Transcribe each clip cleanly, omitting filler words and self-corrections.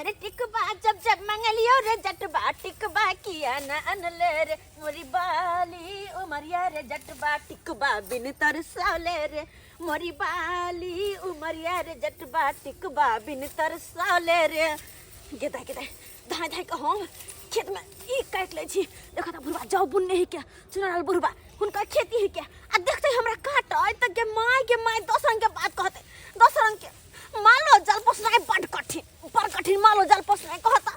अरे टिकबा जब जब मंगलियो रे जटबा टिकबा किया न अनले रे मोरी बाली उमरिया रे जटबा टिकबा बिन तरसाले रे मोरी बाली उमरिया रे जटबा टिकबा बिन तरसाले रे गेदा गेदा धाय धाय कहूँ खेत में ई काट ले छी देखा था बुढ़वा जाओ बुनने ही क्या चुनाल बुढ़वा उनका खेती ही क्या आ देखते हमरा काट आय तक के माय दोसरन के बात कहते दोसरन के मालो जल पोसनाय बड़ कठिन मालो जल पोसनाय कहता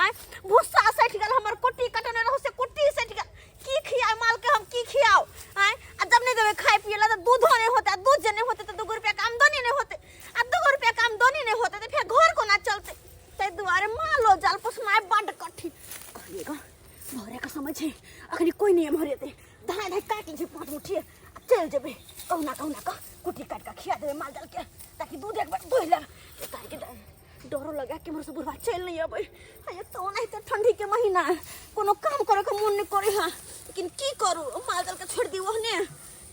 आय भूसा सट गेल हमर कुट्टी कटने रहू से कुट्टी सट गेल की खियाय माल के हम की खियाओ आय आ जब नहीं देवे खाए पिए ला तो दूध नहीं होता दूध जे नहीं होते तो 2 रुपया का आमदनी नहीं होते आ 2 रुपया का आमदनी नहीं होते तो फिर घर को ना चलते ते दुआरे मालो जल पोसनाय बड़ कठिन कहिएगा भरे का समय छे अखनी कोई नहीं मरे ते धाय धाय काट ली 5 मुट्ठी चल जेबे कहना का कुट्टी काट का खिया देबे माल जल के ताकि दूध एक बार दुह ले ताकि के डरो लगा के मोर से बुढ़वा चल नहीं अबे आय तो नहीं तो ठंडी के महीना कोनो काम करे के मन नहीं करे हां लेकिन की करू माल जल के छोड़ दी ओहने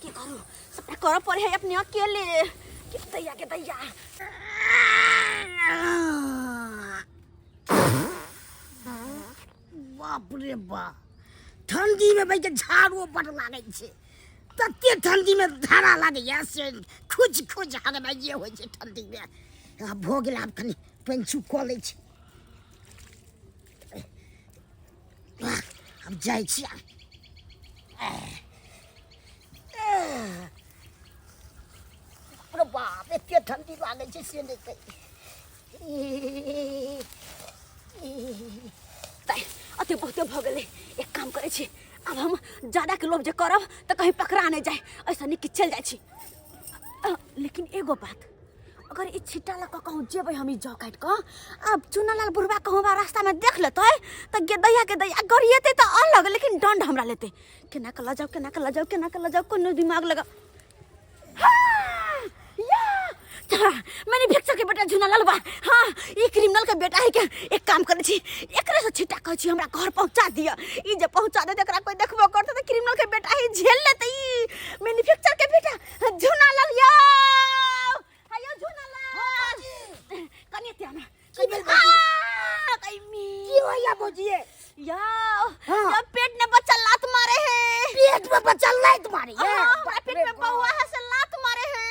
की करू सब कर पड़े है अपने अकेले के दैया बाप रे बाप ठंडी में भाई के झाड़ू बड़ लागे छे तते ठंडी में धारा लागे या से खुज हारे भाई ये होय छे ठंडी में अब भो गेल अब कनी पंचू खोले छे अब जाय छी बाप एते ठंडी लागे छे से नहीं ताई अते बहुते भ गेले एक काम करे छी अब हम ज्यादा के लोभ जे करब त कहीं पकड़ा नहीं जाए ऐसा नहीं कि चल जाए छी लेकिन एगो बात अगर ई छिटा ला कहूँ जेबै हम ई जौ काट क अब चुनालाल बुढ़वा कहूँ रास्ता में देख लेते त के दैया गरिएते त अलग लेकिन दंड हमरा लेते केना के लजाओ कोनो दिमाग लगा मैंने भिक्षा के बेटा झुनालाल बा हां ई क्रिमिनल के बेटा है के एक काम करे छी एकरे से छिटा कह छी हमरा घर पहुंचा दिया ई जे पहुंचा दे एकरा कोई देखबो करते त क्रिमिनल के बेटा ही झेल लेते ई मैन्युफैक्चर के बेटा झुनालाल यो हायो झुनालाल कनी त्याना कईमी की होया बोजिए या जब पेट में बच्चा लात मारे है पेट में बच्चा लात मारे है पेट में बउआ है से लात मारे है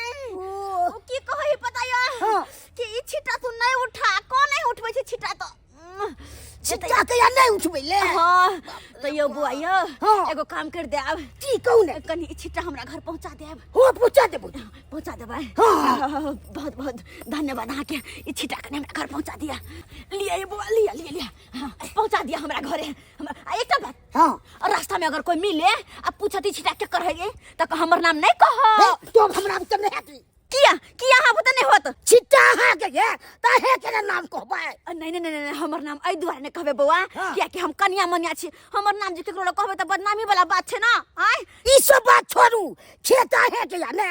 की कहि पता या कि ई छिटा तू नहीं उठा को नहीं उठबै छी छिटा तो छिटा के या नहीं उठबै ले हां तो यो बुआ यो एगो काम कर दे अब की कहू ने कनी ई छिटा हमरा घर पहुंचा दे अब हो पहुंचा देबै बहुत बहुत धन्यवाद आके ई छिटा कने हमरा घर पहुंचा दिया लिया ये बुआ लिया पहुंचा दिया हमरा घरे एकटा बात हां रास्ता में अगर कोई मिले अब पूछती छिटा के करहे त हमर नाम नहीं कह तो हमरा त नहीं आती किया हां बता नहीं होत छिटा हा के त हे के नाम कहबै नहीं हमर नाम आई दुआरे ने कहबे बउआ किया कि हम कन्या मनिया छी हमर नाम जे केकरो कहबे त बदनामी वाला बात छे ना आय ई सब बात छोड़ू खेता है के या ने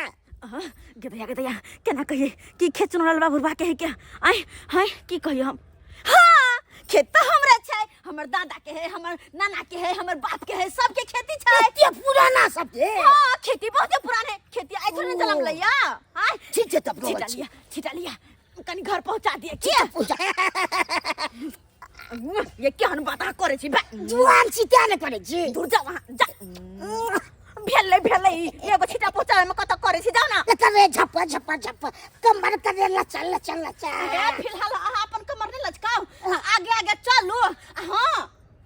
गदया केना कहिए कि खेत चुनल बाबू बा के क्या आय हाय की कहिए हम हां खेत तो हमरा छै हमर दादा के है हमर नाना के है हमर बाप के है सबके खेती छै एते पुराना सब के हां खेती बहुत पुराने खेती आई थोड़े जन्म लैया हाय ठीक छै तब छिटा लिया कनी घर पहुंचा दिए के ये केहन बात करे छी जुआन छिटा ने करे छी दूर जा वहां जा भेलै एगो छिटा पहुंचावे में कत करे छी जाओ ना करे झप्पा कमर करे लचा फिलहाल अपन कमर नहीं लचकाओ आगे चलो हां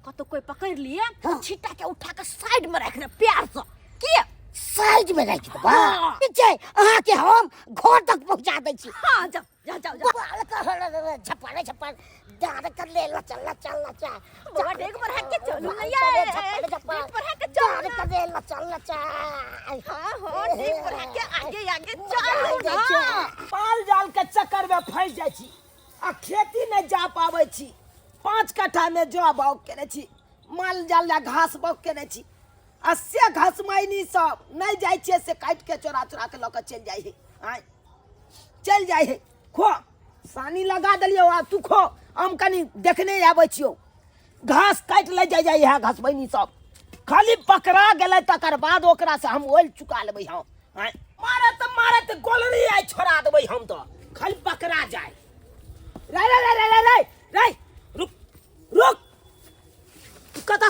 कत कोई पकड़ लिए छिटा के उठा के साइड में रख रे प्यार से के साइड में रख दे पीछे अहा के हम घर तक पहुंचा दे छी हां जाओ झप्पा दाद कर ले लचा बड़ा डेग पर है के चलो नैया झप्पा पर है के चलो दाद कर ले लचा हां डेग पर है के आगे चलो ना पाल जाल के चक्कर में फंस जाय छी आ खेती नहीं जा पावे छी 5 कट्ठा में जौ बाग करे छी माल जाल ला घास बाग करे छी आ से घास माइनी सब नहीं जाय छे से काट के चोरा के लक चल जाय है चल जाय है खो सानी लगा दलियो आ तू खो हम कनी देखने आबै छियो घास काट ले जाय है घास माइनी सब खाली पकड़ा गेले तकर बाद ओकरा से हम ओल चुका लेबै हम मारत गोलरी आई छोड़ा देबै हम तो खाली पकड़ा जाय रे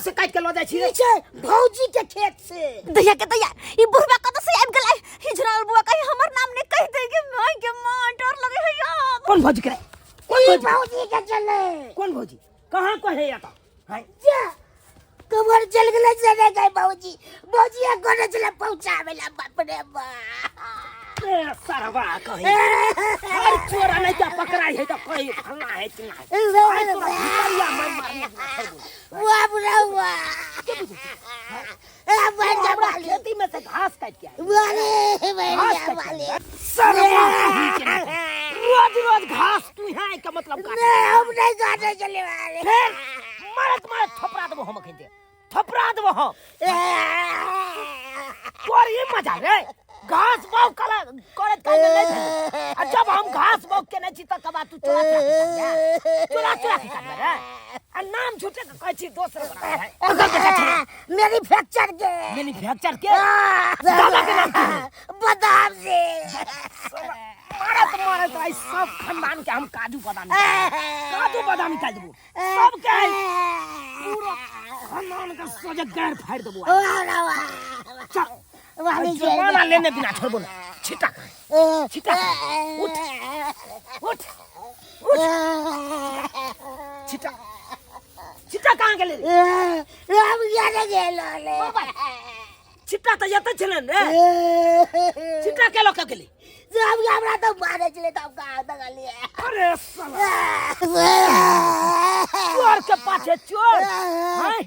से काट के लो जाय छी ई छै भौजी के खेत से। दैया के दैया ई बुढ़वा कत से आबि गेलै हिजराल बुआ कहीं हमर नाम ने कह दे के माय के मां डर लगे है यार। कौन भौजी करे? ई भौजी के चले। कौन भौजी? कहां को है या त? हाय जा कबर चल गेलै से नहीं गई भौजी। भौजी कोने चले पहुंचावेला बाप रे बा। ए सरवा कहे हर चोरा नहीं क्या पकड़ाई है तो कहीं फलना है कि नहीं। हाय तो भितरिया मैं मारने बाप रे बा। ए बंजा हमरा खेती में से घास काट के आए। वाले बंजा वाले सरवा रोज रोज घास तू है का मतलब काट नहीं हम नहीं काटे चले वाले। फिर मारत मारत थपड़ा देबो हम खेते थपड़ा देबो हम। तोर ये मजा रे घास बाव कला करत का नहीं। जब हम घास बाव के नहीं छी त कबा तू चोरा चोरा के कर रे। आ नाम छूटे के कहै छी दोसर बना है। मेरी फ्रैक्चर के मैन्युफैक्चर के दादा के नाम की है? बादाम से मारत मारत आई सब खानदान के हम काजू बादाम निकाल देबो सब के पूरा खानदान का सोजे गैर फाड़ देबो। चल वाली जुर्माना लेने बिना छोड़बो ना। छिटा छिटा उठ उठ उठ छिटा छिटा कहां गेले? राम जाने गेलो ले। छिटा त यत छलन रे। छिटा के लोक गेले? राम हमरा तो मारे चले तब कहां तक लिए। अरे साला चोर के पाछे चोर हैं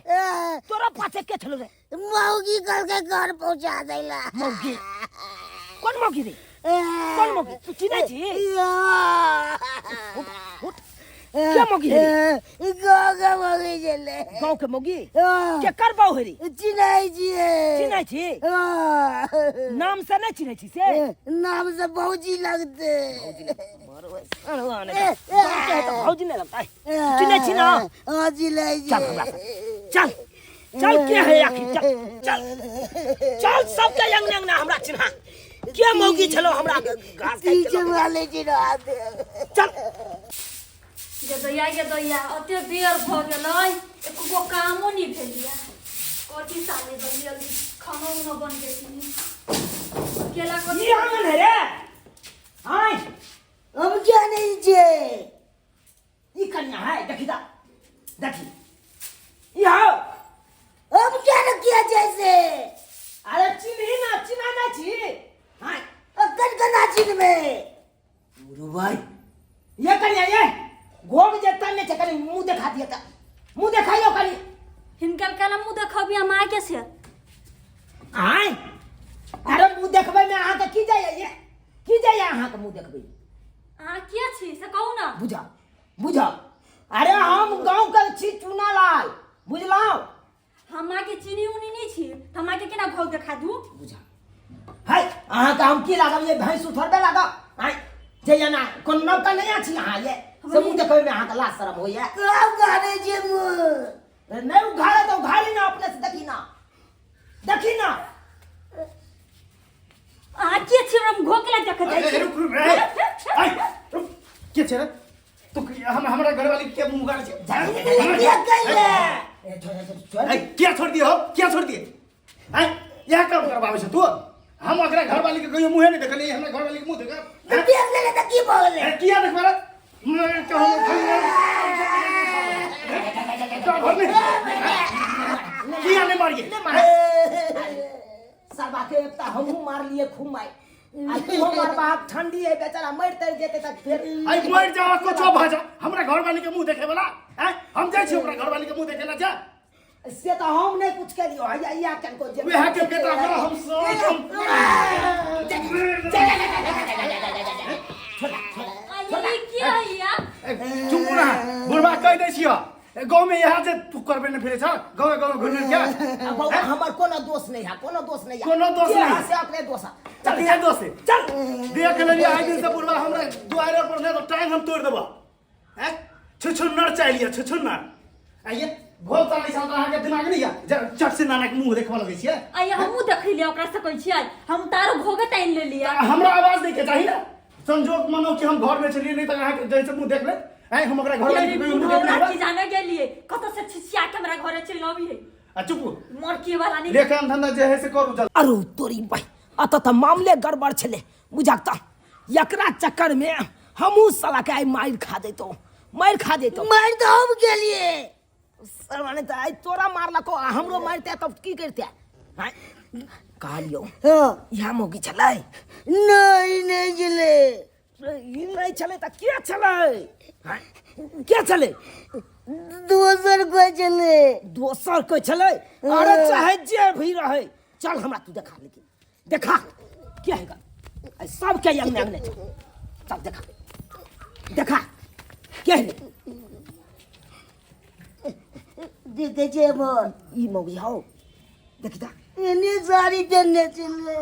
तोरा पाछे के छलो रे? मौगी कल के घर पहुंचा देला। मौगी कौन मौगी रे? कौन मौगी तू चिन्है छी? उठ क्या मौगी रे? गाँव के मौगी चले। गांव के मौगी के कर बाऊ हेरी? चिन्है छी। चिन्है छी? नाम से नहीं चिन्है छी से? नाम से भौजी लगते। भौजी नहीं लगता है चिन्है छी ना? हाँ चिन्है छी। चल हमरा साथ चल चल के है आखिर चल चल चल सबके यंग यंग ना हमरा चिन्हा के मौगी छलो हमरा घास काट पीछे के वाले चिन्हा दे। चल ये दैया अते बेर भ गेलै एको कामो नहीं भेलिया कथी साले जल्दी खाना उना बन गेली केला को ये आंगन है रे हाय हम क्या नहीं छे। ई कन्या है देखी दा देखी यो हम क्या न किया जैसे। अरे चिन्ही ना चिन्हा ना छी हाय अक्कन का नाचिन में गुरु भाई ये कन्या ये गोग जेता ने चकनी मुंह दिखा दिया था मुंह दिखाइयो कनी हिनकर कलम मुंह देखबिया मां के से हाय अरे मुंह देखबै में अहाँ के की जाय अहाँ के मुंह देखबै आ के छी से कहू ना बुझा अरे हम गांव के छी चुना लाल बुझलाओ हम मां के चीनी उनी नहीं छी हम मां के केना भौग देखा दू बुझा हाय अहाँ का हम की लागब ये भैंस उठरबे लागब हाय जे ना कोन नव का नहीं छी अहाँ ये से मुंह देखबै में अहाँ के लाज शरम होइए काम करे जे मुंह नहीं उघाड़े तो उघाड़ी ना अपने से देखी ना आ के छी हम घोकला देख दे रुक रे आई रुक के छ रे तू हमरा घरवाली के मुंह गाड़ छ क्या कहिए। आई क्या छोड़ दिए आई यह काम करबावे छ तू हम अगरा घरवाली के कहियो मुंह नहीं देखली हमरा घरवाली के मुंह देखा देख ले त की बोले। किया देख मारा मैं कहूं किया नहीं मारिए सरबा के एकता हमहू मार लिए खूब माई आ तू हमर बाप ठंडी है बेचारा मर तर जेते तक फिर आई मर जावा कुछो भाजा हमरा घरवाली के मुंह देखे वाला हैं हम जाय छी हमरा घरवाली के मुंह देखे ना जा से तो हम नहीं कुछ करियो है या कन को जे वे है के बेटा हमरा हम सब ये क्या है या चुप रहा बुढ़वा कह दे छियो गांव में यहाँ से तू करबे न फिरे छ गांव घुरने क्या अब हमर कोनो दोष नहीं है कोनो दोष नहीं है कोनो दोष जे नहीं। है से अपने दोष है चल ये दोस्त चल देख लेली आइ दिन से बुढ़वा हमरा दुआरे पर ने तो टांग हम तोड़ देबो हैं छुछुन्नर चाहिए छुछुन्नर आइए भोल ताली साथ अहाँ के दिमाग नहीं है चट से नाना के मुंह देखवा लगे छिए आई हमहू देख लिया ओकरा से कहै छियै हम तारो भोगे ताइन ले लिया हमरा आवाज नहीं के चाहिए ना संजोग मानो कि हम घर में चलिए नहीं तो अहाँ के जैसे मुंह देख ले है हम ओकरा घर यानी वाली बुढ़ौरा की जाने के लिए कत से छिछिया के हमरा घरे चल आबी है आ चुप मोर की वाला नहीं रे काम धंधा जे है से करू जल्दी अरु तोरी भाई अत त मामले गड़बड़ छले बुझाता एकरा चक्कर में हमू साला के आई मार खा देतो मार तो हम के लिए सरवाने त आई तोरा मारला को हमरो मारते तब की करते हैं कहलियो हाँ यहाँ मोगी छलै नहीं चले ई नहीं चले त क्या चले हैं? क्या चले दोसर को चले दोसर कोई चले अरे चाहे जे भी रहे चल हमरा तू देखा लेकिन देखा क्या हैगा आई सब के अंगने अंगने चल देखा क्या है देखे जे मोर ई मोगी हो देखिता इन्हें सारी जन्नत चले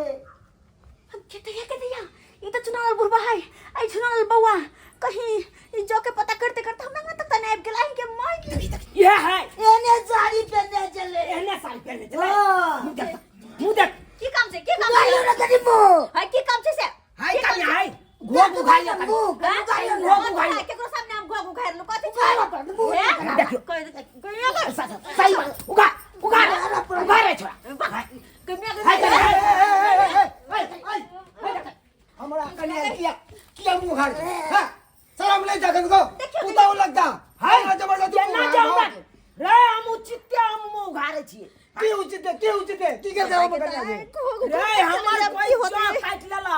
हम के दिया ये तो चुनाव बुढ़वा है आई चुनाव बउआ कहीं ई जो के पता करते करते हम ना तक तनाब गेला के मार ये है इन्हें सारी पहने चले एहने साल पहले चले हाँ। मुंह देख की काम से गालियों ना करी मो है की काम से हाय का हाय घोग उघाइया कर घोग उघार केकरो सामने हम घोग उघार लो कथि छै देखियो कहियो सही बात उघार रे छोरा हमरा कन्या किया मुंह उघाड़ हां शर्म नहीं जागन को उताव लगता है जबरदस्ती ना जाऊंगा रे हम उचित हम मुंह उघारे छिए की उचित है की कर देबो कन्या रे हमर कोई जो काट लेला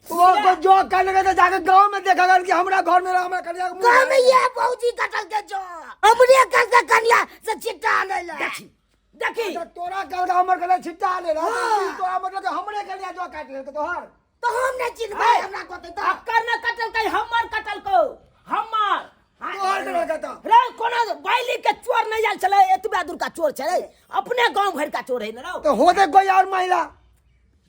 वो को जो करने का जाके गांव में देखा कर कि हमरा घर में हमरा कन्या को गाँव में ये बहुजी कटल के जो हमरे कल कन्या से चिट्टा आने ला देखी तोरा कहल हमर कन्या छिट्टा ले रहा तो मतलब कि हमरे कन्या जो काट ले तोहर तो हम ने चिन्ह हमरा को तो अक्कर न कटल कई हमर कटल को हमर तोहर कन्या कहता रे कोनो बैली के चोर नहीं जाल चले एतबा दूर का चोर चले अपने गांव भर का चोर है न तो हो दे कोई और महिला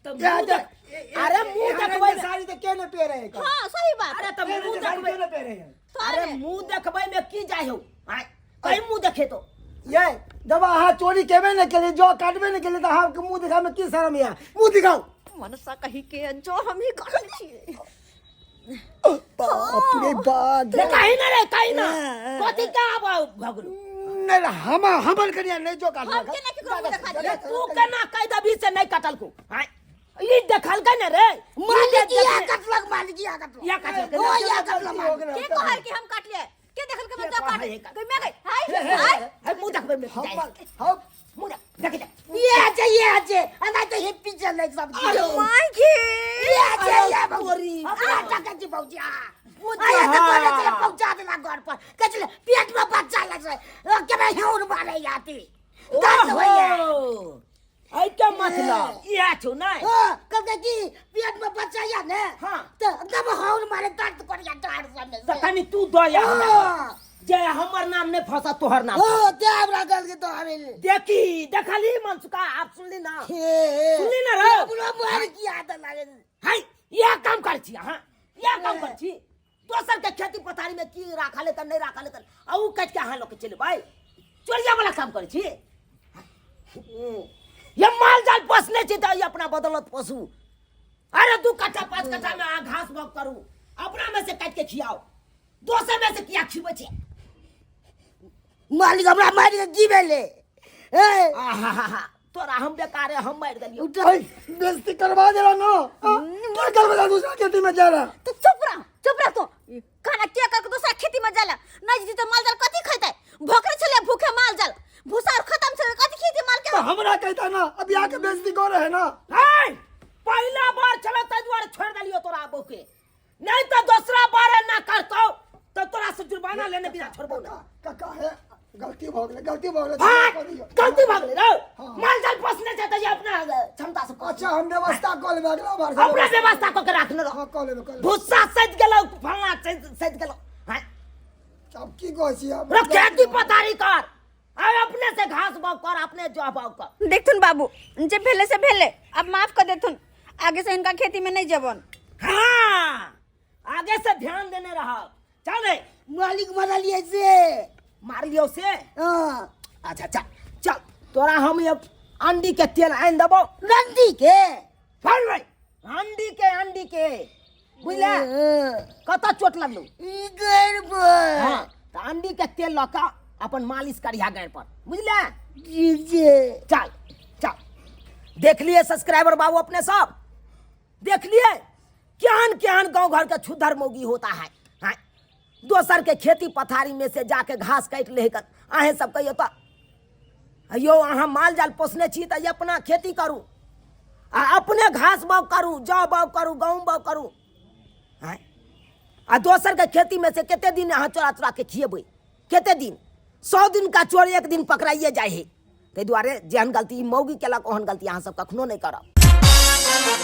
अरे मुंह देखबै साड़ी तो के न पे रहे हां सही बात अरे तब मुंह देखबै के न पे रहे अरे मुंह देखबै में की जाय हो कई मुंह देखे तो ये दवा हां चोरी केबे न के लिए जो काटबे न के लिए तो हां के मुंह दिखा में की शर्म है मुंह दिखाओ मनसा कही के जो हम ही कर छी बाप रे बाप रे कहीं ना रे कहीं ना कथि का भगलू नहीं हमर कन्या नहीं जो काट हम के ना केकरो मुंह देखा रे दे तू केना कह दबी से नहीं कटल को ई देखल का न रे मालिकिया कटलक मालिकिया कटलक या कटल ओ या कटलक के कहल कि हम काट ले के देखल के मैं जो काट कोई मैं गई हाय मुंह देखबै में हम मुंह देख ये आजे अंदा तो हे पीछे नहीं सब अरे माय के ये आजे बहुरी अपना टका जी बहुजी आया तो कोने चले पहुंचा देला घर पर कचले पेट में बच्चा लग रहा के मैं हिउर मारे जाती दर्द होइए आई क्या मतलब ये छु नहीं कब की पेट में बच्चा या ने हां तो तब हिउर मारे दर्द कर या डार सामने तो कनी तू दो या जे हमर नाम ने फसा तोहर नाम ओ देवरा गल के तो हमें देखी देखली मनसुका आप सुनली ना रे पूरा मार की आदत लागे हाय ये काम कर छी हां ये काम कर छी दोसर के खेती पथारी में की राखा ले नहीं राखा ले औ कट के हां लोग चले भाई चोरिया वाला काम कर छी ये माल जाल पोसने छी तो ये अपना बदौलत पोसू अरे 2 कट्ठा 5 कट्ठा में आ घास भोग करू अपना में से काट के खियाओ दोसर में से किया खिबे छे मालिक हमरा मार के जीवे ले ए आहा तोरा हम बेकार है हम मार देलियो बेइज्जती करवा दे रहा ना क्या करवा दूसरा खेती में जा रहा तू चुप रह तो खाना क्या कर दूसरा खेती में जाला नहीं जी तो माल जाल कथि खैते भोकरे चले भूखे माल जाल भूसा और खत्म से कथि खेती माल के तो हमरा कहता ना अब यहाँ के बेइज्जती कर रहे ना हाय पहला बार चलो त द्वार छोड़ देलियो तोरा आबो के नहीं तो दूसरा बार ना करतो तो तोरा से जुर्माना लेने बिना छोड़बो ना काका है गलती हो गई गलती हो गलती भाग ले रो माल जाल पोसने चाहता है अपना क्षमता से अच्छा हम व्यवस्था कर लेबे अगला बार से अपना व्यवस्था को के रखने रहो कर लेबे भूसा सज गेलो फलना सज गेलो हां अब की कहै छी अब रो खेती पथारी कर अब अपने से घास बाव कर अपने जो बाव कर देखथुन बाबू जे भेले से भेले अब माफ कर देथुन आगे से इनका खेती में नहीं जबन हां आगे से ध्यान देने रहो चल रे मालिक मरा लिए से मार लियो से हां अच्छा चल तोरा हम ये अंडी के तेल आन देबो रंदी के फल भाई अंडी के बुझले कतऽ चोट लगलू घर पर हाँ तो अंडी के तेल लऽ कऽ अपन मालिश करिया गाड़ पर बुझले चल चल देख लिए सब्सक्राइबर बाबू अपने सब देख लिए केहन केहन गांव घर के छुधर मौगी होता है हाँ? दोसर के खेती पथारी में से जाके घास काटि ले अहें सब कहियो तो अयो अहाँ माल जाल पोसने छी तो अपना खेती करू आ अपने घास बाग करू जौ बाग करू गहूँ बाग करू हाँ? आ दोसर के खेती में से कते दिन अहाँ चोरा चोरा के खिएबै कते दिन 100 दिन का चोर एक दिन पकड़ाइए जाइ है ताहि दुआरे जेहन गलती मौगी केलक ओहन गलती अहाँ सब कखनो नहीं करब